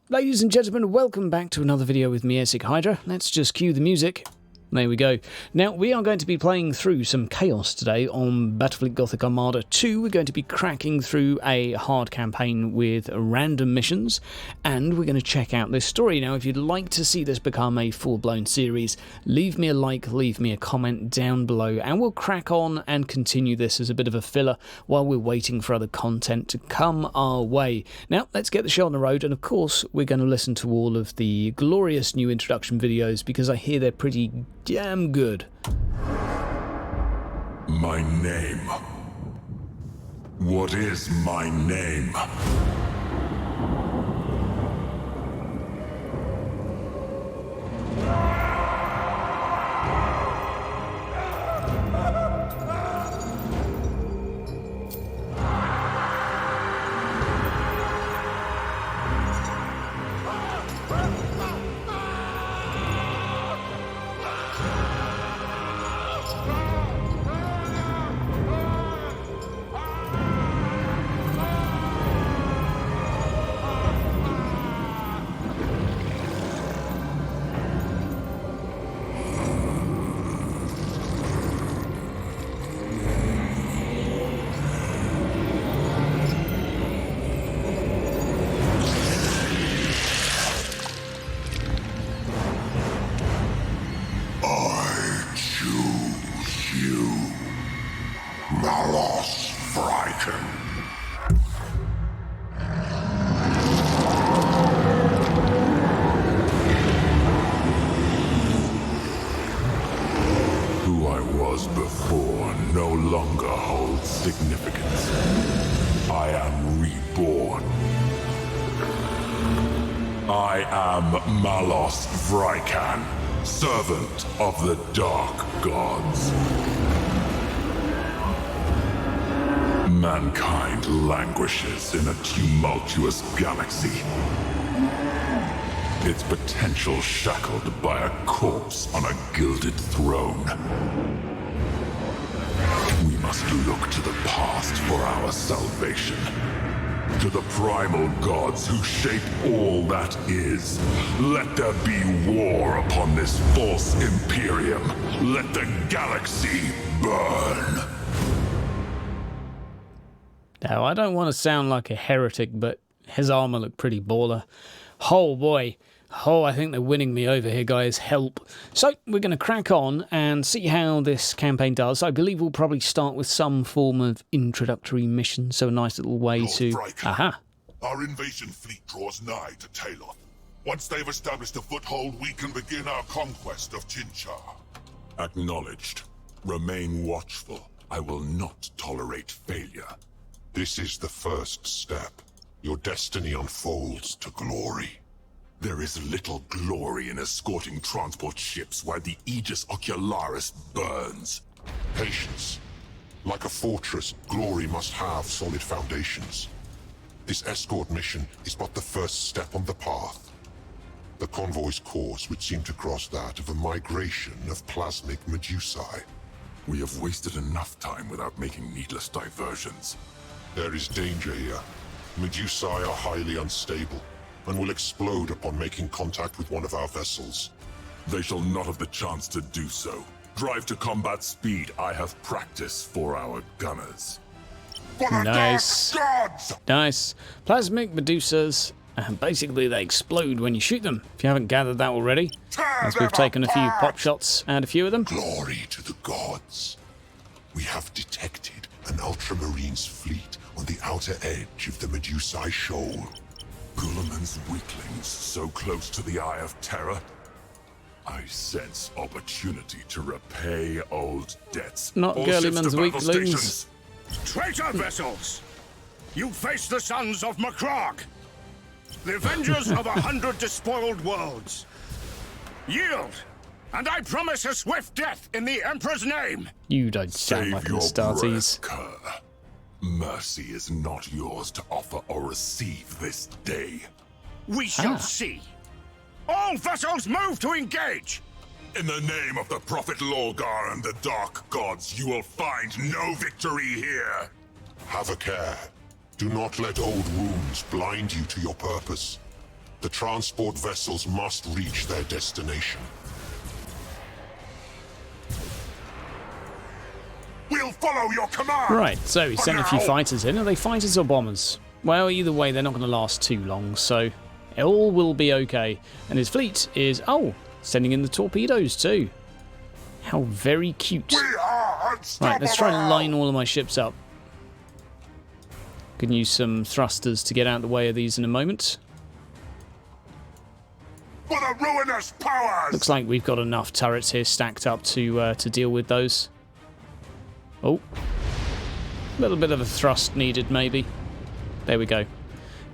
Ladies and gentlemen, welcome back to another video with me, Escort Hydra. Let's just cue the music. There we go. Now, we are going to be playing through some chaos today on Battlefleet Gothic Armada 2. We're going to be cracking through a hard campaign with random missions, and we're going to check out this story. Now, if you'd like to see this become a full-blown series, leave me a like, leave me a comment down below, and we'll crack on and continue this as a bit of a filler while we're waiting for other content to come our way. Now, let's get the show on the road, and of course, we're going to listen to all of the glorious new introduction videos because I hear they're pretty damn good. My name. What is my name? Who I was before no longer holds significance. I am reborn. I am Malos Vrykan, servant of the Dark Gods. Mankind languishes in a tumultuous galaxy, its potential shackled by a corpse on a gilded throne. We must look to the past for our salvation. To the primal gods who shape all that is. Let there be war upon this false Imperium. Let the galaxy burn. Now, I don't want to sound like a heretic, but his armor looked pretty baller. Oh boy. Oh, I think they're winning me over here, guys. Help. So, we're going to crack on and see how this campaign does. I believe we'll probably start with some form of introductory mission, so a nice little way Lord to... Vrykan, Aha. Our invasion fleet draws nigh to Taloth. Once they've established a foothold, we can begin our conquest of Chinchar. Acknowledged. Remain watchful. I will not tolerate failure. This is the first step. Your destiny unfolds to glory. There is little glory in escorting transport ships while the Aegis Ocularis burns. Patience. Like a fortress, glory must have solid foundations. This escort mission is but the first step on the path. The convoy's course would seem to cross that of a migration of plasmic Medusae. We have wasted enough time without making needless diversions. There is danger here. Medusae are highly unstable, and will explode upon making contact with one of our vessels. They shall not have the chance to do so. Drive to combat speed. I have practice for our gunners. For the Nice. Dark Gods! Nice. Plasmic Medusas. Basically, they explode when you shoot them, if you haven't gathered that already. As we've taken a few pop shots and a few of them. Glory to the gods. We have detected an Ultramarine's fleet on the outer edge of the Medusae Shoal. Guilliman's weaklings so close to the Eye of Terror. I sense opportunity to repay old debts. Not All ships to Guilliman's battle weaklings. stations. Traitor vessels! You face the sons of Macrog, the avengers of 100 despoiled worlds. Yield, and I promise a swift death in the Emperor's name. You don't sound Save like an your Astartes. breath, Kerr. Mercy is not yours to offer or receive this day. We shall see. All vessels move to engage! In the name of the Prophet Lorgar and the Dark Gods, you will find no victory here! Have a care. Do not let old wounds blind you to your purpose. The transport vessels must reach their destination. We'll follow your command! Right, so he sent a few fighters in. Are they fighters or bombers? Well, either way, they're not going to last too long, so all will be okay. And his fleet is, oh, sending in the torpedoes too. How very cute. We are unstoppable! Right, let's try to line all of my ships up. Can use some thrusters to get out of the way of these in a moment. For the ruinous powers! Looks like we've got enough turrets here stacked up to deal with those. Oh, a little bit of a thrust needed, maybe. There we go.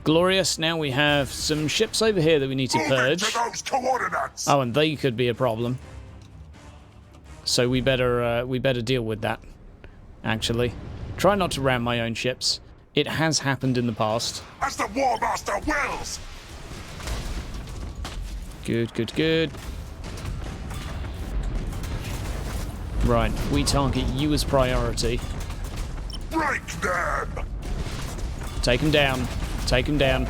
Glorious. Now we have some ships over here that we need to purge. To those coordinates! Oh, and they could be a problem. So we better deal with that. Actually, try not to ram my own ships. It has happened in the past. As the War Master wills! Good, good, good. Right, we target you as priority. Break them! Take him down. Take him down.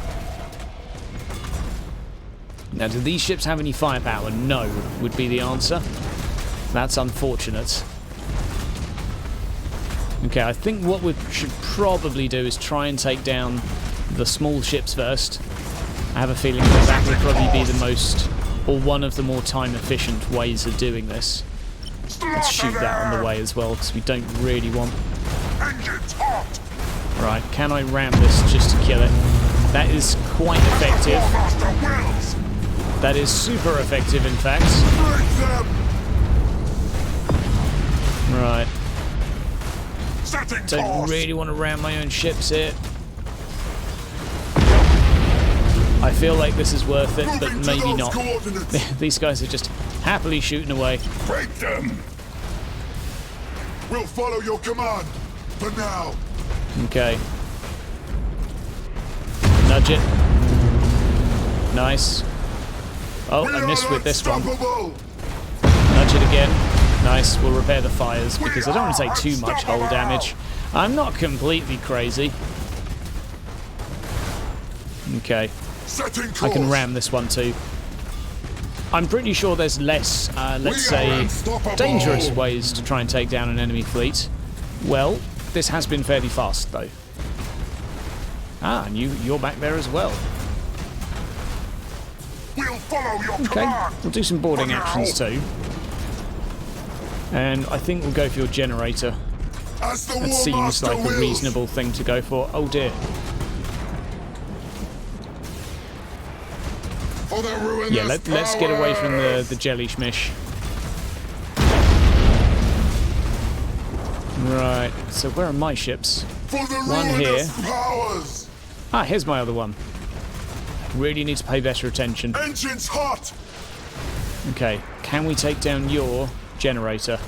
Now, do these ships have any firepower? No, would be the answer. That's unfortunate. Okay, I think what we should probably do is try and take down the small ships first. I have a feeling that that would probably be the most, or one of the more time-efficient ways of doing this. Let's shoot that on the way as well, because we don't really want... Engines hot! Right, can I ram this just to kill it? That is quite effective. War Master wills! That is super effective, in fact. Break them! Right, Setting don't course! really want to ram my own ships here. I feel like this is worth it, but Moving to maybe those not. coordinates. These guys are just happily shooting away. Break them! We'll follow your command, for now. Okay. Nudge it. Nice. Oh, I missed with this one. Unstoppable! Nudge it again. Nice, we'll repair the fires, because I don't want to take too much hull damage. I'm not completely crazy. Okay. Setting course. I can ram this one too. I'm pretty sure there's less, let's say, dangerous ways to try and take down an enemy fleet. Well, this has been fairly fast though. Ah, and you're back there as well. We'll follow your Okay, command. we'll do some boarding actions too. And I think we'll go for your generator. As the That War seems Master like a wills. reasonable thing to go for. Oh dear. For the ruinous Yeah, let's get away from powers. the jelly schmish. Right, so where are my ships? For the One ruinous here. powers. Ah, here's my other one. Really need to pay better attention. Engines hot. Okay, can we take down your generator?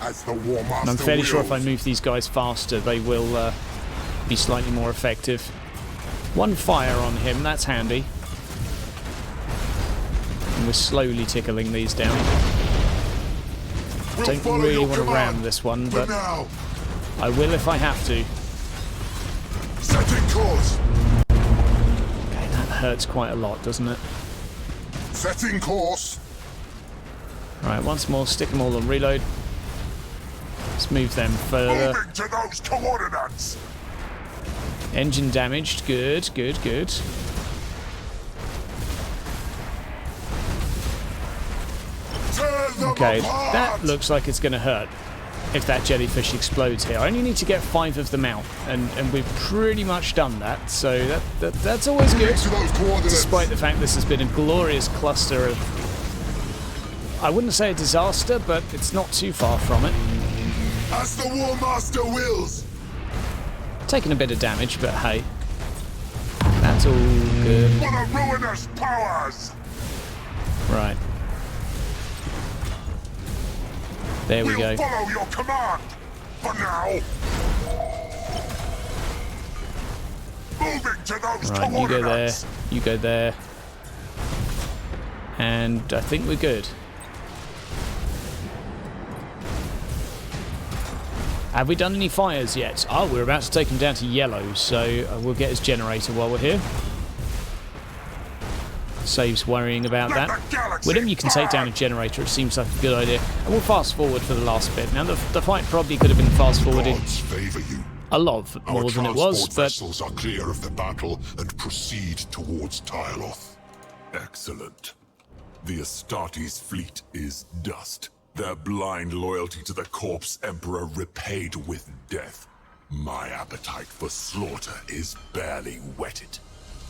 As the War Master And I'm fairly sure if I wills. move these guys faster, they will be slightly more effective. One fire on him, that's handy. And we're slowly tickling these down. We'll Don't follow really your want to command, ram this one, for but now. I will if I have to. Setting course. Okay, that hurts quite a lot, doesn't it? Setting course. Right, once more, stick them all on reload. Let's move them further. Moving to those coordinates. Engine damaged, good, good, good. Tear them Okay, apart. that looks like it's going to hurt if that jellyfish explodes here. I only need to get 5 of them out, and we've pretty much done that, so that's always good. To those coordinates. Despite the fact this has been a glorious cluster of... I wouldn't say a disaster, but it's not too far from it. As the War Master wills. Taking a bit of damage, but hey. That's all good. For the ruinous powers. Right. There we We'll go. follow your command. For now. Moving to those Right, you go there, coordinates. you go there. And I think we're good. Have we done any fires yet? Oh, we're about to take him down to yellow, so we'll get his generator while we're here. Saves worrying about that. Whenever you can take down a generator, it seems like a good idea. And we'll fast forward for the last bit. Now, the fight probably could have been fast forwarded a lot more than it was, Our but vessels are clear of the battle and proceed towards Tyloth. Excellent. The Astartes fleet is dust. Their blind loyalty to the corpse emperor repaid with death. My appetite for slaughter is barely whetted.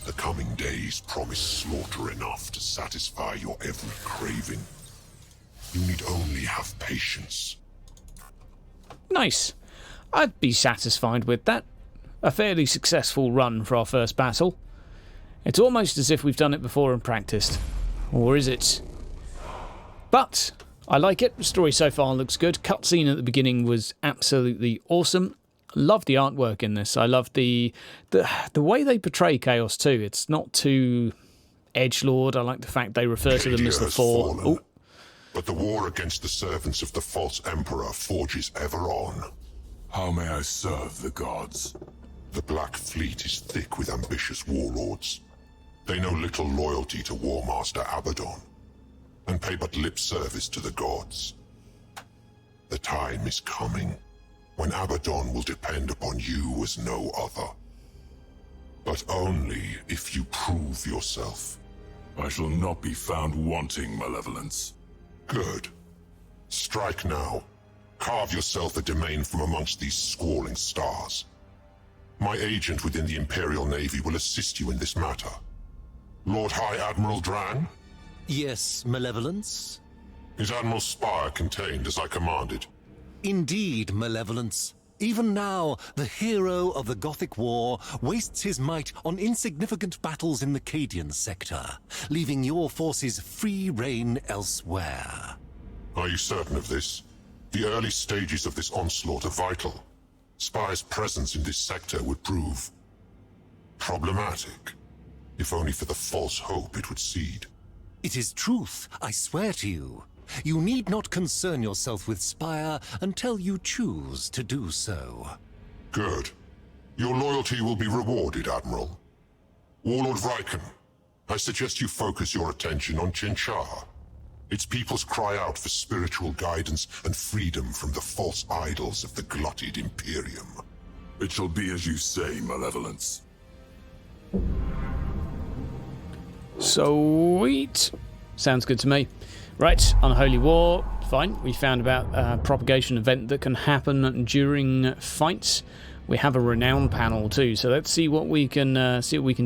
The coming days promise slaughter enough to satisfy your every craving. You need only have patience. nice. I'd be satisfied with that. A fairly successful run for our first battle. It's almost as if we've done it before and practiced. Or is it? But I like it. The story so far looks good. Cutscene at the beginning was absolutely awesome. Love the artwork in this. I love the way they portray Chaos too. It's not too edgelord. I like the fact they refer to them as the Four. Oh. But the war against the servants of the false emperor forges ever on. How may I serve the gods? The Black Fleet is thick with ambitious warlords. They know little loyalty to Warmaster Abaddon, and pay but lip service to the gods. The time is coming when Abaddon will depend upon you as no other. But only if you prove yourself. I shall not be found wanting malevolence. Good. Strike now. Carve yourself a domain from amongst these squalling stars. My agent within the Imperial Navy will assist you in this matter. Lord High Admiral Dran? Yes, Malevolence? Is Admiral Spire contained as I commanded? Indeed, Malevolence. Even now, the hero of the Gothic War wastes his might on insignificant battles in the Cadian sector, leaving your forces free rein elsewhere. Are you certain of this? The early stages of this onslaught are vital. Spire's presence in this sector would prove problematic, if only for the false hope it would seed. It is truth, I swear to you. You need not concern yourself with Spire until you choose to do so. Good. Your loyalty will be rewarded, Admiral. Warlord Riken, I suggest you focus your attention on Chinchar. Its peoples cry out for spiritual guidance and freedom from the false idols of the glutted Imperium. It shall be as you say, Malevolence. Sweet. Sounds good to me. Right, Unholy War. Fine. We found about a propagation event that can happen during fights. We have a renown panel too, so let's see what we can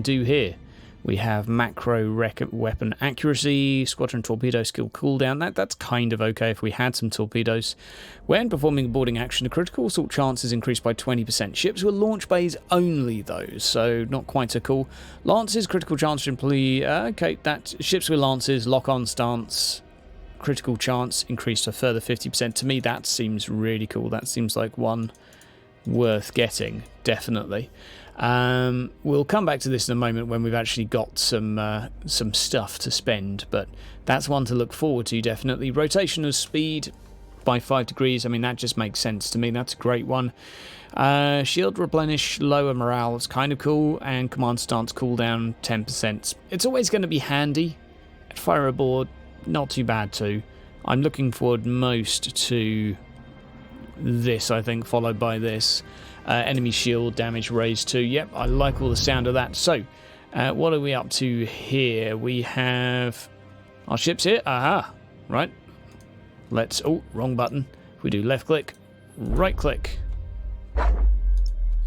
do here. We have macro weapon accuracy, squadron torpedo skill cooldown. That's kind of okay if we had some torpedoes. When performing a boarding action, the critical assault chance is increased by 20%. Ships with launch bays only, though, so not quite so cool. Lances, critical chance to employ. Okay, that ships with lances, lock-on stance, critical chance increased a further 50%. To me, that seems really cool. That seems like one worth getting, definitely. We'll come back to this in a moment when we've actually got some stuff to spend, but that's one to look forward to, definitely. Rotation of speed by 5 degrees, I mean, that just makes sense to me. That's a great one. Shield replenish, lower morale, it's kind of cool, and command stance cooldown 10%. It's always going to be handy. Fire aboard, not too bad too. I'm looking forward most to this, I think, followed by this. Enemy shield damage raised too. Yep, I like all the sound of that. So, what are we up to here? We have our ships here. Aha, right. Let's, oh, wrong button. We do left click, right click.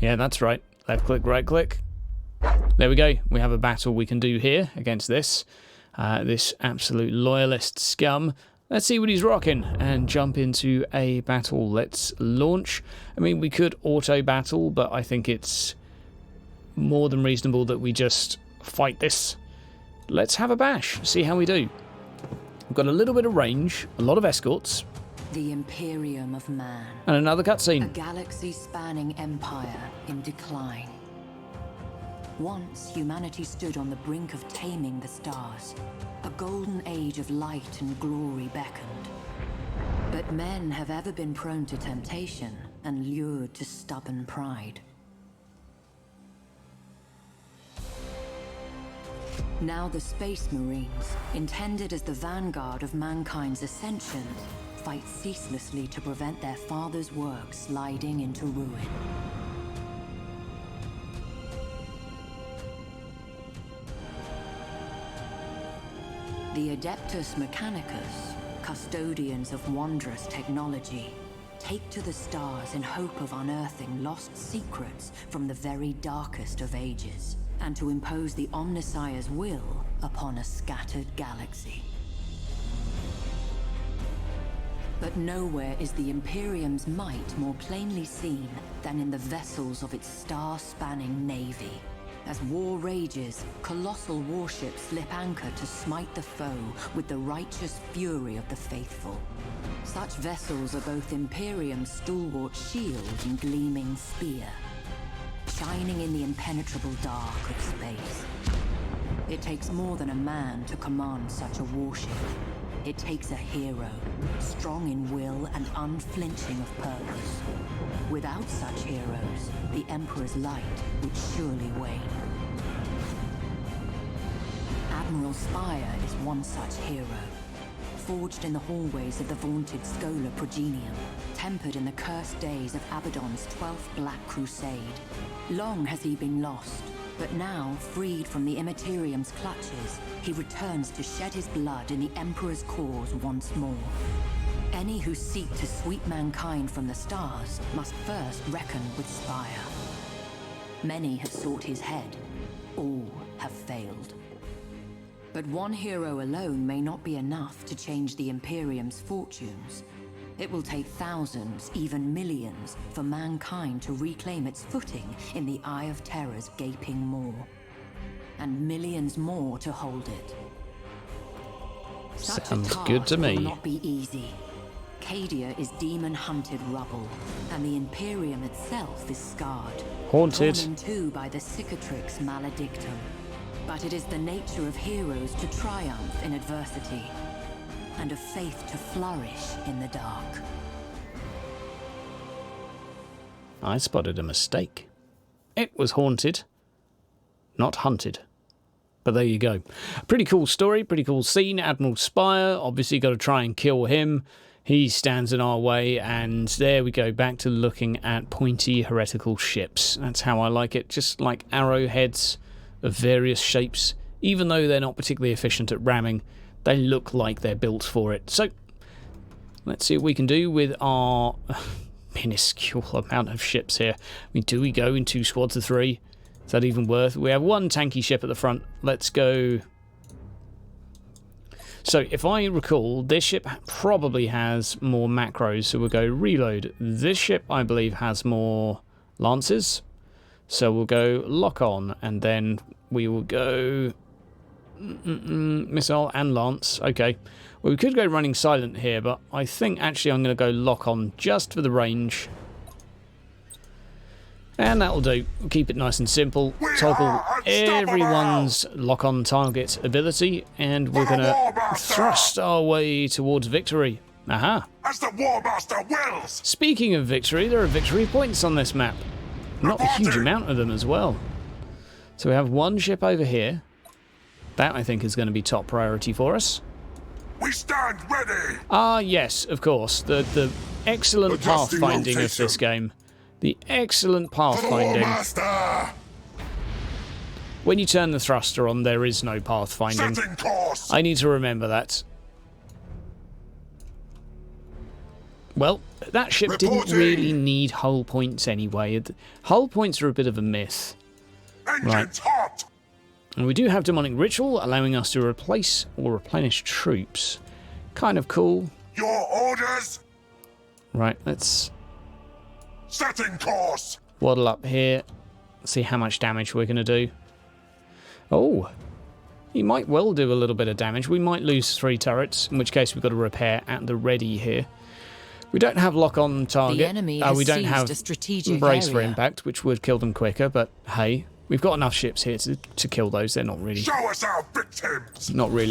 Yeah, that's right. Left click, right click. There we go. We have a battle we can do here against this. This absolute loyalist scum. Let's see what he's rocking and jump into a battle. Let's launch. I mean, we could auto battle, but I think it's more than reasonable that we just fight this. Let's have a bash, see how we do. We've got a little bit of range, a lot of escorts. The Imperium of Man. And another A cutscene. galaxy-spanning empire in decline. Once, humanity stood on the brink of taming the stars. A golden age of light and glory beckoned. But men have ever been prone to temptation and lured to stubborn pride. Now the Space Marines, intended as the vanguard of mankind's ascension, fight ceaselessly to prevent their father's work sliding into ruin. The Adeptus Mechanicus, custodians of wondrous technology, take to the stars in hope of unearthing lost secrets from the very darkest of ages, and to impose the Omnissiah's will upon a scattered galaxy. But nowhere is the Imperium's might more plainly seen than in the vessels of its star-spanning navy. As war rages, colossal warships slip anchor to smite the foe with the righteous fury of the faithful. Such vessels are both Imperium's stalwart shield and gleaming spear, shining in the impenetrable dark of space. It takes more than a man to command such a warship. It takes a hero, strong in will and unflinching of purpose. Without such heroes, the Emperor's light would surely wane. Admiral Spire is one such hero, forged in the hallways of the vaunted Schola Progenium, tempered in the cursed days of Abaddon's 12th Black Crusade. Long has he been lost, but now, freed from the Immaterium's clutches, he returns to shed his blood in the Emperor's cause once more. Any who seek to sweep mankind from the stars must first reckon with Spire. Many have sought his head, all have failed. But one hero alone may not be enough to change the Imperium's fortunes. It will take thousands, even millions, for mankind to reclaim its footing in the Eye of Terror's gaping maw. And millions more to hold it. Such Sounds a task good to me. will not be easy. Cadia is demon-hunted rubble, and the Imperium itself is scarred. Haunted. Torn in two by the cicatrix maledictum. But it is the nature of heroes to triumph in adversity, and of faith to flourish in the dark. I spotted a mistake. It was haunted, not hunted. But there you go. Pretty cool story, pretty cool scene. Admiral Spire, obviously got to try and kill him. He stands in our way, and there we go, back to looking at pointy heretical ships. That's how I like it, just like arrowheads of various shapes. Even though they're not particularly efficient at ramming, they look like they're built for it. So, let's see what we can do with our minuscule amount of ships here. I mean, do we go in 2 squads of 3? Is that even worth? We have one tanky ship at the front. Let's go. So, if I recall, this ship probably has more macros, so we'll go reload. This ship, I believe, has more lances. So we'll go lock on, and then we will go missile and lance. Okay. Well, we could go running silent here, but I think actually I'm going to go lock on just for the range. And that'll do. We'll keep it nice and simple. Toggle everyone's lock on target ability, and we're going to thrust our way towards victory. Aha. As the Warmaster wills! Speaking of victory, there are victory points on this map. Not a huge amount of them as well. So we have one ship over here. That, I think, is going to be top priority for us. We stand ready! Ah, yes, of course. The excellent Adjusting pathfinding of rotation. this game. The excellent pathfinding. Warmaster! When you turn the thruster on, there is no pathfinding. Setting course! I need to remember that. Well, that ship didn't Reporting. really need hull points anyway. Hull points are a bit of a myth. Engines hot! And we do have Demonic Ritual, allowing us to replace or replenish troops. Kind of cool. Your orders! Right, let's Setting course! waddle up here. See how much damage we're going to do. Oh, he might well do a little bit of damage. We might lose 3 turrets, in which case we've got to repair at the ready here. We don't have lock-on target. The enemy has we don't seized have a strategic brace for area. impact, which would kill them quicker, but hey, we've got enough ships here to kill those. They're not really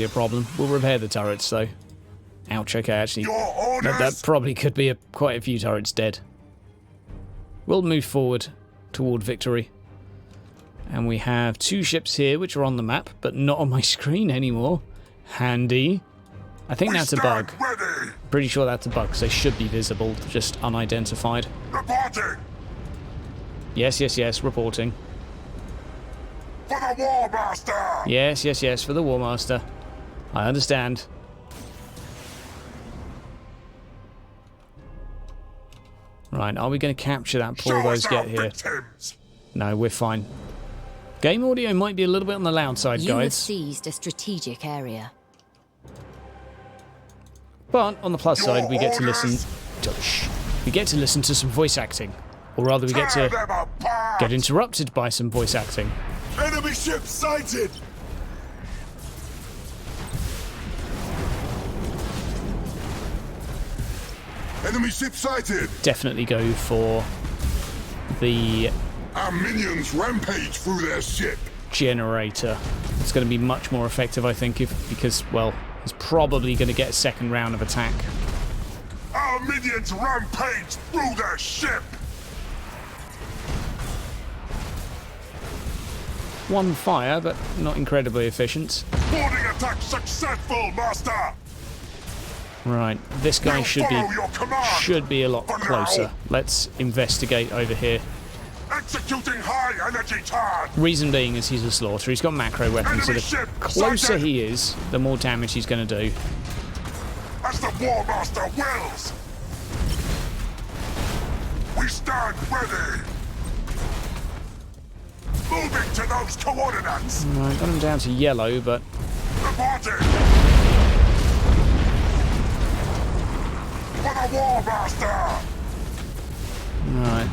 a problem. We'll repair the turrets, though. Ouch, okay, actually, Your orders! that probably could be quite a few turrets dead. We'll move forward toward victory. And we have 2 ships here which are on the map, but not on my screen anymore. Handy. I think that's a bug. Ready! Pretty sure that's a bug, because they should be visible, just unidentified. Reporting! Yes, yes, yes, reporting. For the War Master! Yes, yes, yes, for the War Master. I understand. Right, are we going to capture that before those get here? Victims. No, we're fine. Game audio might be a little bit on the loud side, You have guys. seized a strategic area. But on the plus side, we get to listen. We get to listen to some voice acting, or rather, we get Tear to them apart! get interrupted by some voice acting. Enemy ship sighted! Enemy ship sighted! Definitely go for the Our minions rampage through their ship! generator. It's going to be much more effective, I think, because well, he's probably going to get a second round of attack. Our minions rampage through their ship! One fire, but not incredibly efficient. Boarding attack successful, Master! Right, this guy We'll should follow your command. be a lot For now. closer. Let's investigate over here. Executing high energy charge! Reason being is he's a slaughter. He's got macro weapons, so Enemy the ship closer sighted. he is, the more damage he's going to do. As the War Master wills! We stand ready! Moving to those coordinates! Right, got him down to yellow, but Reporting! For the War Master! right.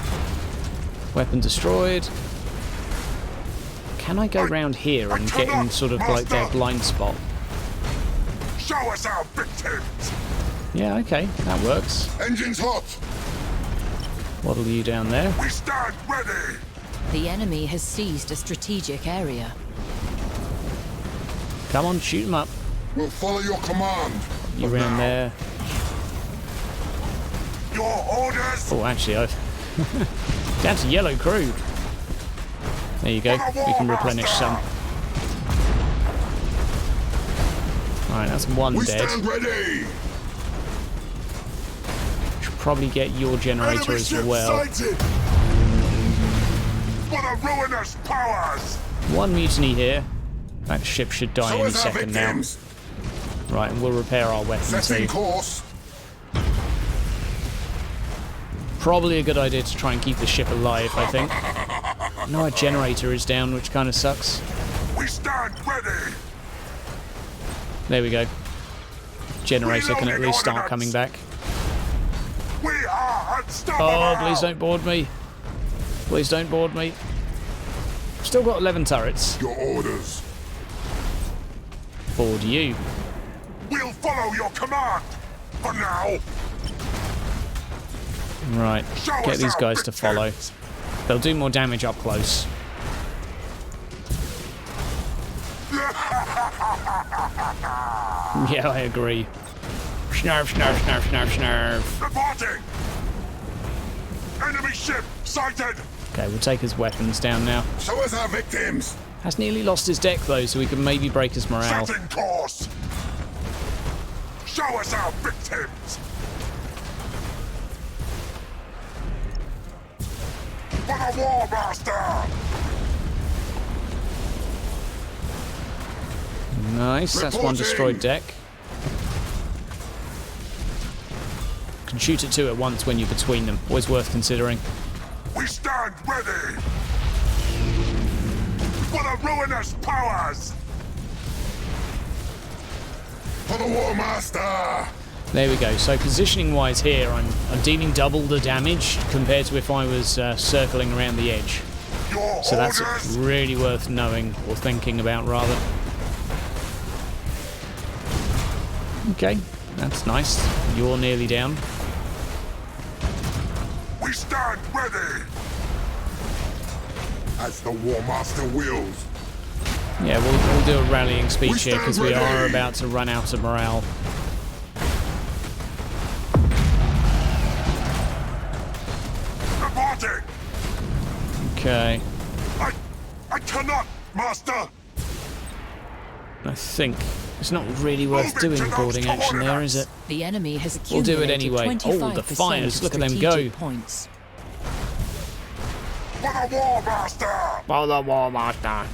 Weapon destroyed. Can I go round here and get in sort of like their blind spot? Show us our victims! Yeah, okay, that works. Engines hot! Waddle you down there. We stand ready! The enemy has seized a strategic area. Come on, shoot him up. We'll follow your command! You For round now. there. Your orders! Oh, actually, I've... down to yellow crew. There you go. We can replenish some. Alright, that's one We dead. stand ready! Should probably get your generator Enemy as ship well. sighted! For the ruinous powers! One mutiny here. That ship should die Show any us our second now. victims! Right, and we'll repair our weapon Setting too. course! Probably a good idea to try and keep the ship alive, I think. No, our generator is down, which kind of sucks. We stand ready! There we go. Generator can at least start coming back. We are unstoppable! Oh, please don't board me. Please don't board me. Still got 11 turrets. Your orders! Board you. We'll follow your command! For now! Right, Show get us these our guys to follow. victims. They'll do more damage up close. Yeah, I agree. Snarf, snarf, snarf, snarf, snarf. Reporting! Enemy ship sighted! Okay, we'll take his weapons down now. Show us our victims! Has nearly lost his deck though, so we can maybe break his morale. Setting course! Show us our victims! For the War Master! Nice, that's one destroyed deck. Can shoot at two at once when you're between them. Always worth considering. We stand ready! For the ruinous powers! For the War Master! There we go. So positioning wise here, I'm dealing double the damage compared to if I was circling around the edge. Your So that's orders! really worth knowing, or thinking about rather. Okay, that's nice. You're nearly down. We stand ready! As the War Master wills. Yeah, we'll do a rallying speech here stand because we are ready. about to run out of morale. Reporting! Okay. I cannot, Master! I think it's not really worth doing the boarding action there, is it? The enemy has We'll do it accumulated anyway. Oh, the 25% fires, of look at them strategic go. points. For the War Master! For the War Master.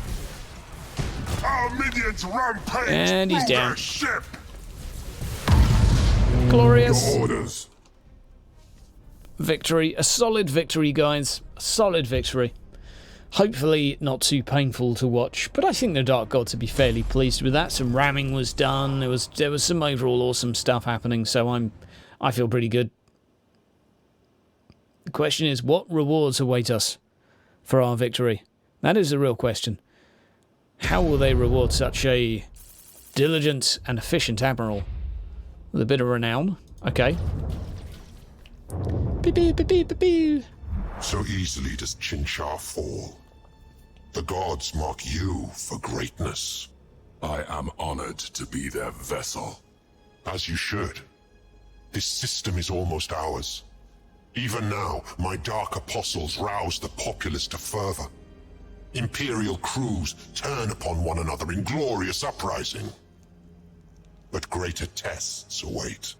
Our minions rampage And he's through down. their ship! Glorious. Orders. Victory. A solid victory, guys. A solid victory. Hopefully not too painful to watch, but I think the Dark Gods would be fairly pleased with that. Some ramming was done. There was some overall awesome stuff happening, so I feel pretty good. The question is, what rewards await us for our victory? That is the real question. How will they reward such a diligent and efficient admiral? With a bit of renown. Okay. Beep, beep, beep, beep, beep. So easily does Chinchar fall. The gods mark you for greatness. I am honored to be their vessel. As you should. This system is almost ours. Even now, my dark apostles rouse the populace to fervor. Imperial crews turn upon one another in glorious uprising. But greater tests await.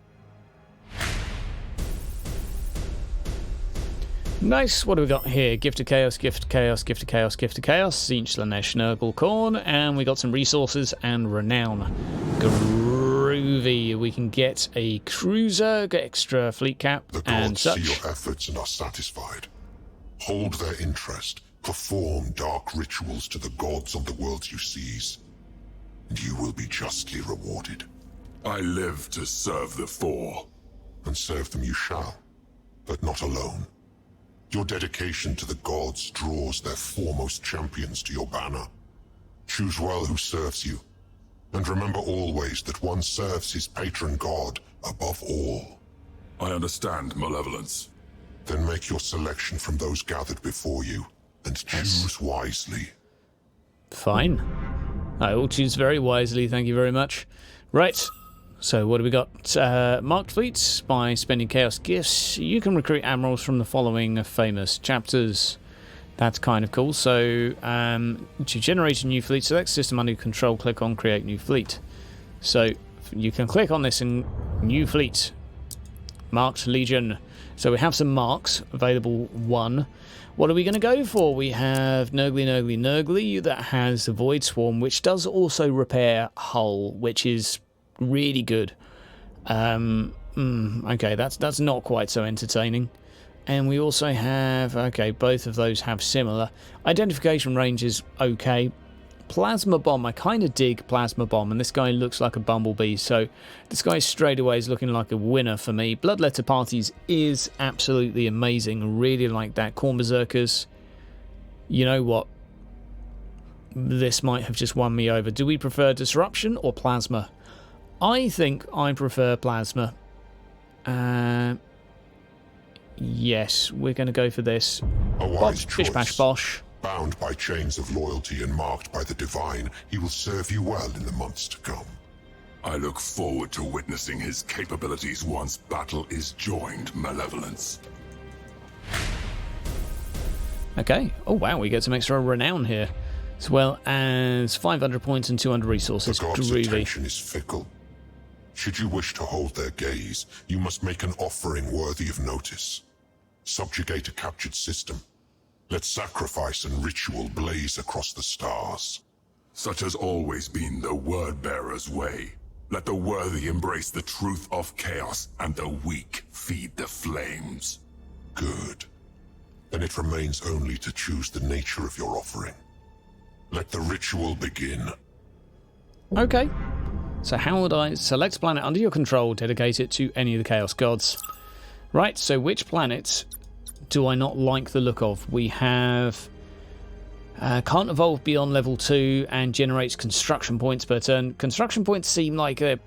Nice, what do we got here? Gift of Chaos, Gift of Chaos, Gift of Chaos, Gift of Chaos, Siege Slanesh Nurgle Corn, and we got some resources and renown. Groovy. We can get a cruiser, get extra fleet cap, The and gods such. see your efforts and are satisfied. Hold their interest, perform dark rituals to the gods of the worlds you seize, and you will be justly rewarded. I live to serve the Four. And serve them you shall, but not alone. Your dedication to the gods draws their foremost champions to your banner. Choose well who serves you, and remember always that one serves his patron god above all. I understand, Malevolence. Then make your selection from those gathered before you, and choose wisely. Fine. I will choose very wisely, thank you very much. Right. So what do we got? Marked fleets. By spending Chaos Gifts, you can recruit admirals from the following famous chapters. That's kind of cool. So to generate a new fleet, select system under control, click on create new fleet. So you can click on this in new fleet. Marked Legion. So we have some marks available. One. What are we going to go for? We have Nurgly that has the Void Swarm, which does also repair hull, which is really good. Okay, that's not quite so entertaining. And we also have, okay, both of those have similar. Identification range is okay. Plasma Bomb, I kind of dig Plasma Bomb, and this guy looks like a bumblebee, so this guy straight away is looking like a winner for me. Bloodletter Parties is absolutely amazing. Really like that. Corn Berserkers, you know what? This might have just won me over. Do we prefer Disruption or Plasma? I think I prefer Plasma. Yes, we're going to go for this. A wise Bish choice. bash bosh. Bound by chains of loyalty and marked by the divine, he will serve you well in the months to come. I look forward to witnessing his capabilities once battle is joined, Malevolence. Okay. Oh wow, we get some extra renown here, as well as 500 points and 200 resources. The gods' Groovy. attention is fickle. Should you wish to hold their gaze, you must make an offering worthy of notice. Subjugate a captured system. Let sacrifice and ritual blaze across the stars. Such has always been the Word-Bearer's way. Let the worthy embrace the truth of chaos, and the weak feed the flames. Good. Then it remains only to choose the nature of your offering. Let the ritual begin. Okay. So how would I select a planet under your control, dedicate it to any of the Chaos Gods? Right, so which planets do I not like the look of? We have can't evolve beyond level 2 and generates construction points per turn. Construction points seem like they're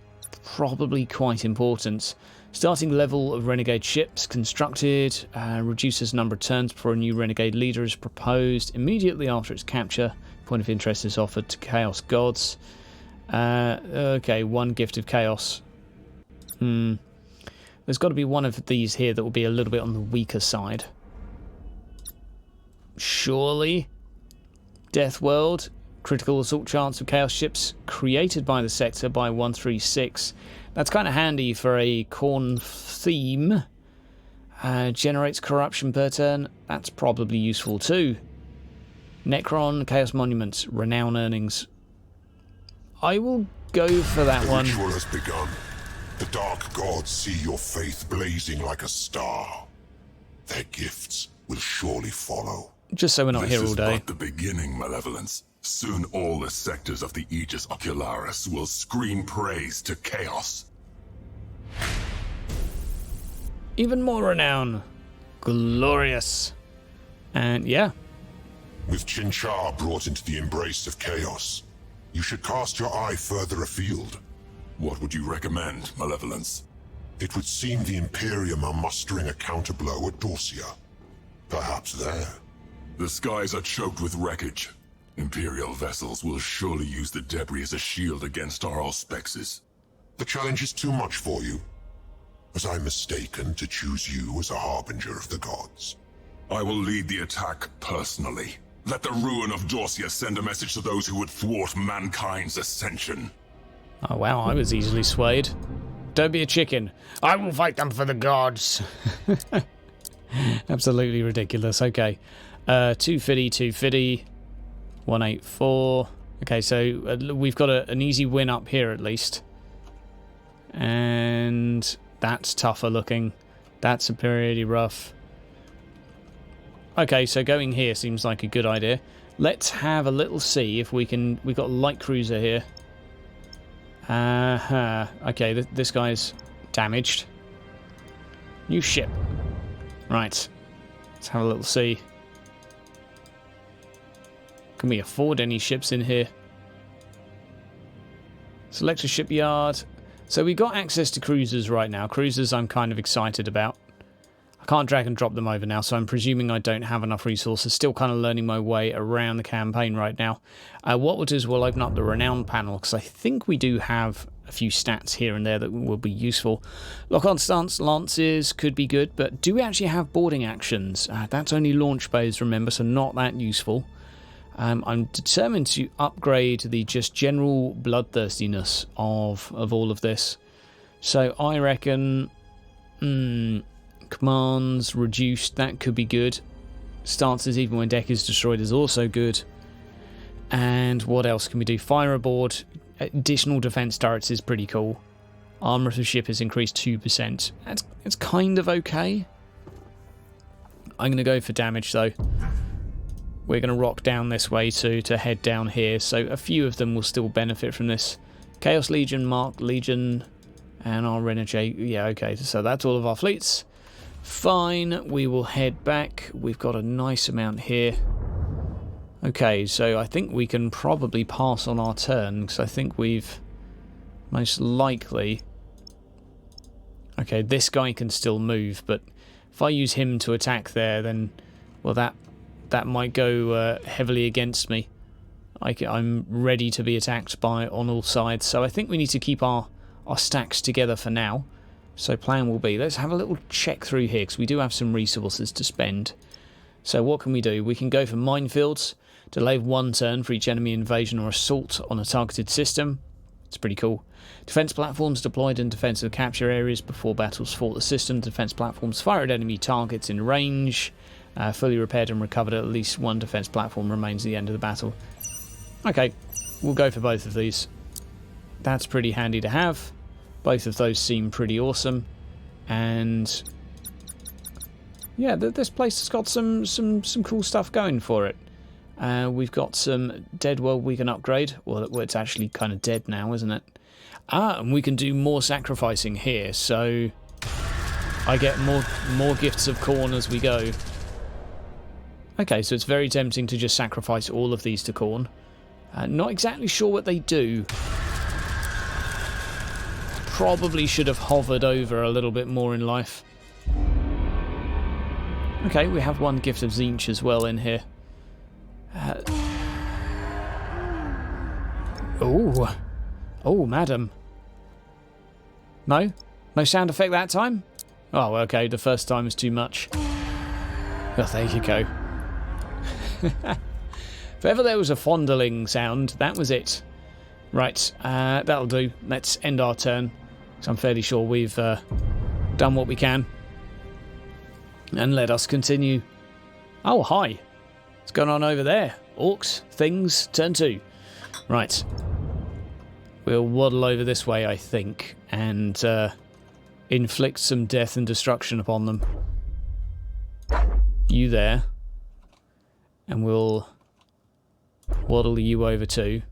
probably quite important. Starting level of renegade ships constructed, reduces number of turns before a new renegade leader is proposed. Immediately after its capture, point of interest is offered to Chaos Gods. Okay, one Gift of Chaos. There's got to be one of these here that will be a little bit on the weaker side. Surely. Death World. Critical assault chance of chaos ships created by the sector by 136. That's kind of handy for a Khorne theme. Generates corruption per turn. That's probably useful too. Necron, Chaos Monuments, Renown earnings. I will go for that The one. ritual has begun. The dark gods see your faith blazing like a star. Their gifts will surely follow. Just so we're not here all This is day. but the beginning, Malevolence. Soon all the sectors of the Aegis Ocularis will scream praise to Chaos. Even more renown. Glorious. And yeah. With Chinchar brought into the embrace of chaos, you should cast your eye further afield. What would you recommend, Malevolence? It would seem the Imperium are mustering a counterblow at Dorsia. Perhaps there. The skies are choked with wreckage. Imperial vessels will surely use the debris as a shield against our auspexes. The challenge is too much for you. Was I mistaken to choose you as a harbinger of the gods? I will lead the attack personally. Let the ruin of Dorsia send a message to those who would thwart mankind's ascension. Oh wow, I was easily swayed. Don't be a chicken. I will fight them for the gods. Absolutely ridiculous. Okay. 250, 250. 184. Okay, so we've got an easy win up here at least. And that's tougher looking. That's pretty rough. Okay, so going here seems like a good idea. Let's have a little see if we can... We've got a light cruiser here. Okay, this guy's damaged. New ship. Right. Let's have a little see. Can we afford any ships in here? Select a shipyard. So we got access to cruisers right now. Cruisers I'm kind of excited about. I can't drag and drop them over now, so I'm presuming I don't have enough resources. Still kind of learning my way around the campaign right now. What we'll do is we'll open up the Renown panel, because I think we do have a few stats here and there that will be useful. Lock-on stance lances could be good, but do we actually have boarding actions? That's only launch bays, remember, so not that useful. I'm determined to upgrade the just general bloodthirstiness of all of this. So I reckon... commands reduced, that could be good. Stances even when deck is destroyed is also good. And what else can we do? Fire aboard. Additional defense turrets is pretty cool. Armor of the ship is increased 2%. It's kind of okay. I'm going to go for damage though. We're going to rock down this way to head down here, so a few of them will still benefit from this. Chaos Legion, Mark Legion, and our Renegade. Yeah, okay, so that's all of our fleets. Fine, we will head back. We've got a nice amount here. Okay, so I think we can probably pass on our turn, because I think we've most likely... Okay, this guy can still move, but if I use him to attack there, then, well, that might go heavily against me. I'm ready to be attacked by on all sides, so I think we need to keep our stacks together for now. So plan will be, let's have a little check through here, because we do have some resources to spend. So what can we do? We can go for minefields, delay 1 turn for each enemy invasion or assault on a targeted system. It's pretty cool. Defense platforms deployed in defensive capture areas before battles fought the system. Defense platforms fire at enemy targets in range. Fully repaired and recovered at least 1 defense platform remains at the end of the battle. Okay, we'll go for both of these. That's pretty handy to have. Both of those seem pretty awesome. And yeah, this place has got some cool stuff going for it. We've got some Dead World we can upgrade. Well, it's actually kind of dead now, isn't it? And we can do more sacrificing here, so I get more gifts of Khorne as we go. Okay, so it's very tempting to just sacrifice all of these to Khorne. Not exactly sure what they do. Probably should have hovered over a little bit more in life. Okay, we have 1 gift of Tzeentch as well in here. Oh, madam. No? No sound effect that time? Oh, okay, the first time is too much. Oh, there you go. If ever there was a fondling sound, that was it. Right, that'll do. Let's end our turn. So I'm fairly sure we've done what we can. And let us continue. Oh, hi. What's going on over there? Orcs, things, turn 2. Right. We'll waddle over this way, I think, and inflict some death and destruction upon them. You there. And we'll waddle you over too.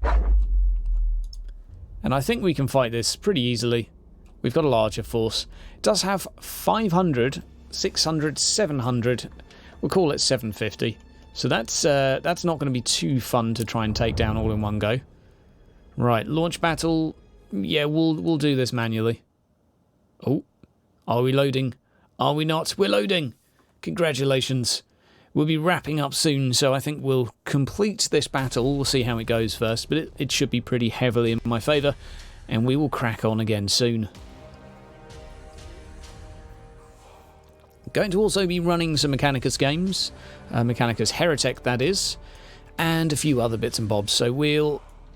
And I think we can fight this pretty easily. We've got a larger force. It does have 500, 600, 700. We'll call it 750. So that's not going to be too fun to try and take down all in one go. Right, launch battle. Yeah, we'll do this manually. Oh, are we loading? Are we not? We're loading. Congratulations. We'll be wrapping up soon, so I think we'll complete this battle. We'll see how it goes first, but it should be pretty heavily in my favour, and we will crack on again soon. Going to also be running some Mechanicus games, Mechanicus Heretic that is, and a few other bits and bobs. So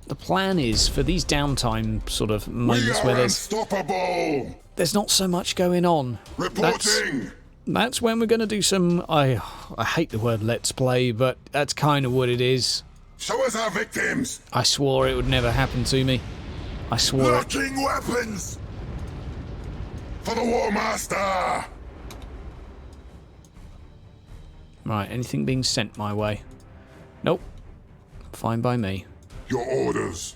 the plan is for these downtime sort of moments where there's not so much going on. Reporting! That's when we're going to do some, I hate the word let's play, but that's kind of what it is. Show us our victims! I swore it would never happen to me. I swore it. Locking weapons! For the War Master! Right, anything being sent my way? Nope. Fine by me. Your orders.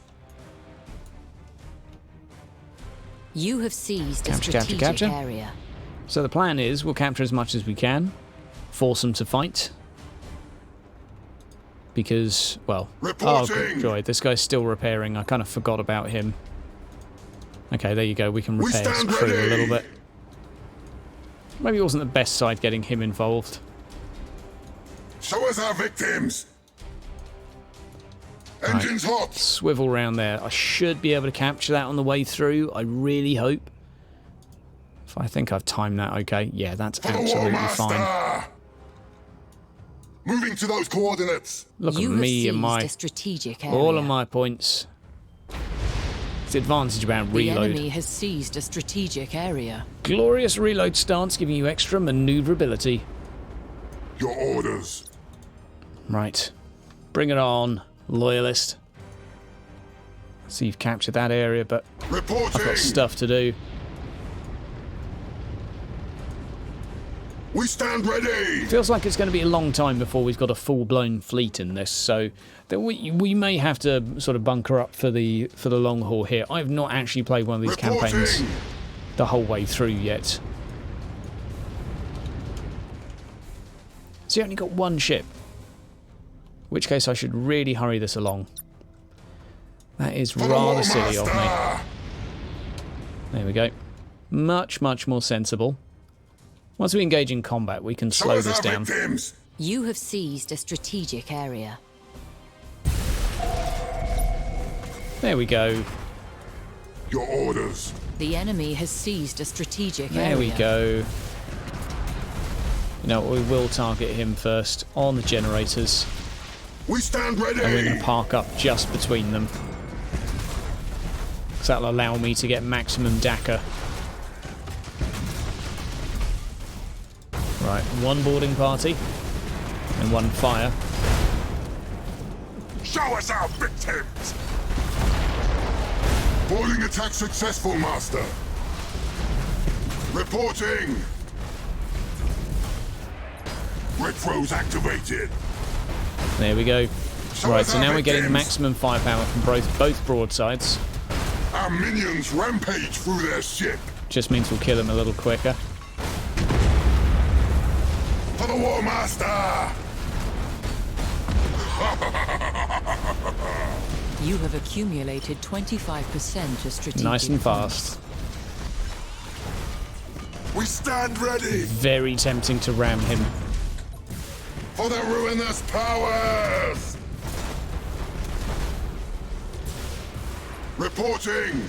You have seized a Capture, strategic capture. area. So the plan is we'll capture as much as we can, force them to fight. Because, well, Reporting. Oh, joy, this guy's still repairing. I kind of forgot about him. Okay, there you go. We can repair his crew a little bit. Maybe it wasn't the best side getting him involved. Show us our victims! Engines hot! Swivel round there. I should be able to capture that on the way through. I really hope. If I think I've timed that okay. Yeah, that's absolutely fine. Moving to those coordinates. Look at me and my strategic area. all of my points. It's the advantage about The reload. enemy has seized a strategic area. Glorious reload stance, giving you extra maneuverability. Your orders. Right. Bring it on, loyalist. So you've captured that area, but Reporting. I've got stuff to do. We stand ready. Feels like it's going to be a long time before we've got a full-blown fleet in this, so that we may have to sort of bunker up for the long haul here. I've not actually played one of these campaigns the whole way through yet. So you only got one ship. In which case I should really hurry this along. That is rather silly of me. There we go. Much, much more sensible. Once we engage in combat, we can slow this down. You have seized a strategic area. There we go. Your orders. The enemy has seized a strategic area. There we go. You know what, we will target him first on the generators. We stand ready. And we're going to park up just between them. So that'll allow me to get maximum DACA. Right, one boarding party and one fire. Show us our victims. Boarding attack successful, Master. Reporting. Red throws activated. There we go. Right, so now we're getting maximum firepower from both broadsides. Our minions rampage through their ship. Just means we'll kill them a little quicker. For the War Master! You have accumulated 25% of strategic Nice and points. fast. We stand ready! Very tempting to ram him. For the ruinous powers! Reporting!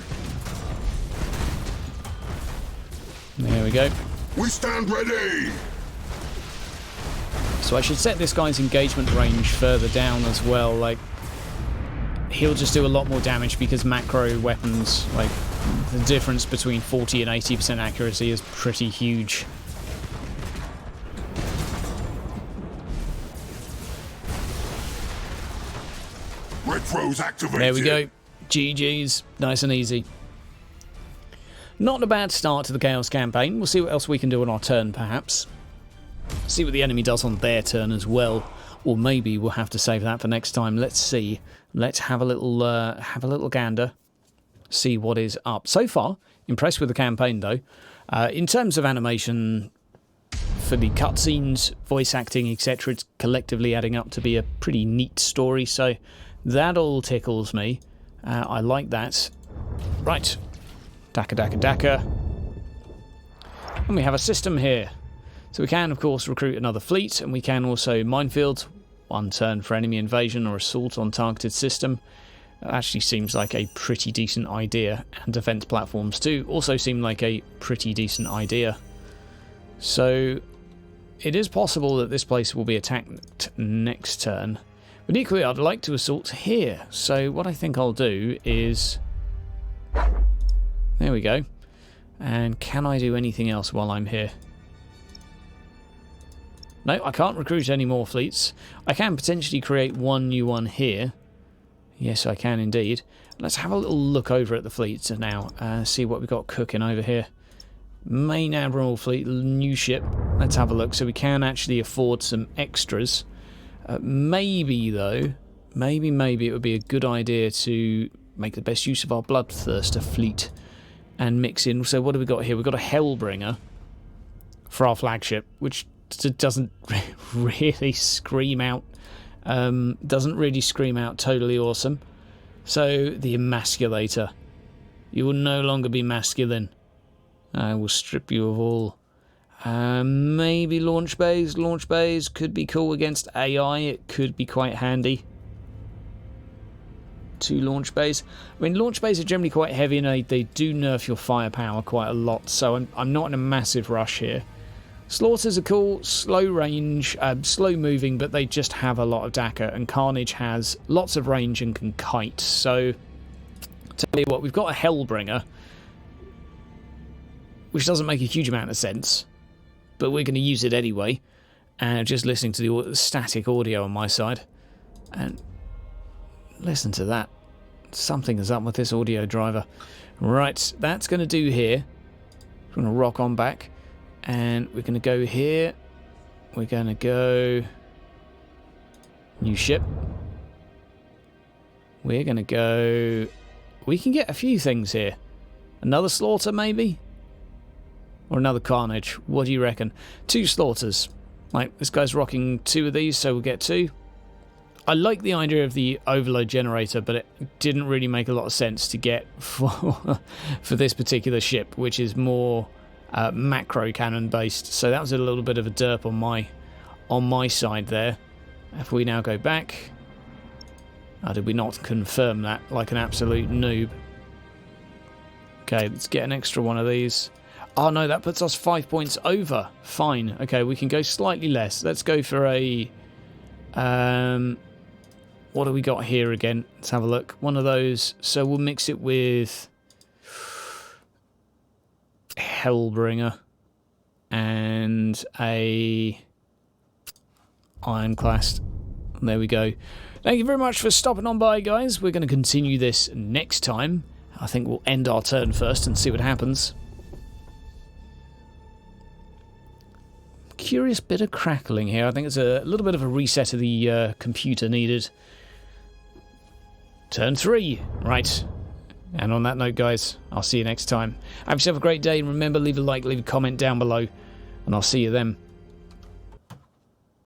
There we go. We stand ready! So I should set this guy's engagement range further down as well. Like, he'll just do a lot more damage because macro weapons, like, the difference between 40 and 80% accuracy is pretty huge. Red throws activated. There we go. GG's. Nice and easy. Not a bad start to the Chaos campaign. We'll see what else we can do on our turn, perhaps. See what the enemy does on their turn as well. Or maybe we'll have to save that for next time. Let's see. Let's have a little gander. See what is up. So far, impressed with the campaign, though. In terms of animation, for the cutscenes, voice acting, etc., it's collectively adding up to be a pretty neat story. So that all tickles me. I like that. Right. Daka, daka, daka. And we have a system here. So we can, of course, recruit another fleet, and we can also minefield. 1 turn for enemy invasion or assault on targeted system. That actually seems like a pretty decent idea. And defense platforms too also seem like a pretty decent idea. So it is possible that this place will be attacked next turn. But equally, I'd like to assault here. So what I think I'll do is... There we go. And can I do anything else while I'm here? No, I can't recruit any more fleets. I can potentially create one new one here. Yes, I can indeed. Let's have a little look over at the fleets now. See what we've got cooking over here. Main Admiral Fleet, new ship. Let's have a look. So we can actually afford some extras. Maybe, though, maybe it would be a good idea to make the best use of our Bloodthirster fleet and mix in. So what have we got here? We've got a Hellbringer for our flagship, which doesn't really scream out totally awesome. So the Emasculator, you will no longer be masculine. I will strip you of all. Maybe launch bays could be cool against AI. It could be quite handy. 2 launch bays. I mean, launch bays are generally quite heavy and they do nerf your firepower quite a lot, so I'm not in a massive rush here. Slaughters are cool, slow range, slow moving, but they just have a lot of DACA, and Carnage has lots of range and can kite. So, tell you what, we've got a Hellbringer, which doesn't make a huge amount of sense, but we're going to use it anyway. And just listening to the static audio on my side, and listen to that. Something is up with this audio driver. Right, that's going to do here. We're going to rock on back. And we're going to go here. We're going to go... New ship. We're going to go... We can get a few things here. Another slaughter, maybe? Or another Carnage. What do you reckon? 2 slaughters. Like, this guy's rocking 2 of these, so we'll get 2. I like the idea of the overload generator, but it didn't really make a lot of sense to get for this particular ship, which is more... macro cannon based, so that was a little bit of a derp on my side there. If we now go back, did we not confirm that like an absolute noob? Okay, let's get an extra one of these. Oh no, that puts us 5 points over. Fine. Okay, we can go slightly less. Let's go for a what do we got here again? Let's have a look. One of those. So we'll mix it with Hellbringer and a Ironclast. There we go. Thank you very much for stopping on by, guys. We're going to continue this next time. I think we'll end our turn first and see what happens. Curious bit of crackling here. I think it's a little bit of a reset of the computer needed. Turn 3. Right. And on that note, guys, I'll see you next time. Have yourself a great day, and remember, leave a like, leave a comment down below, and I'll see you then.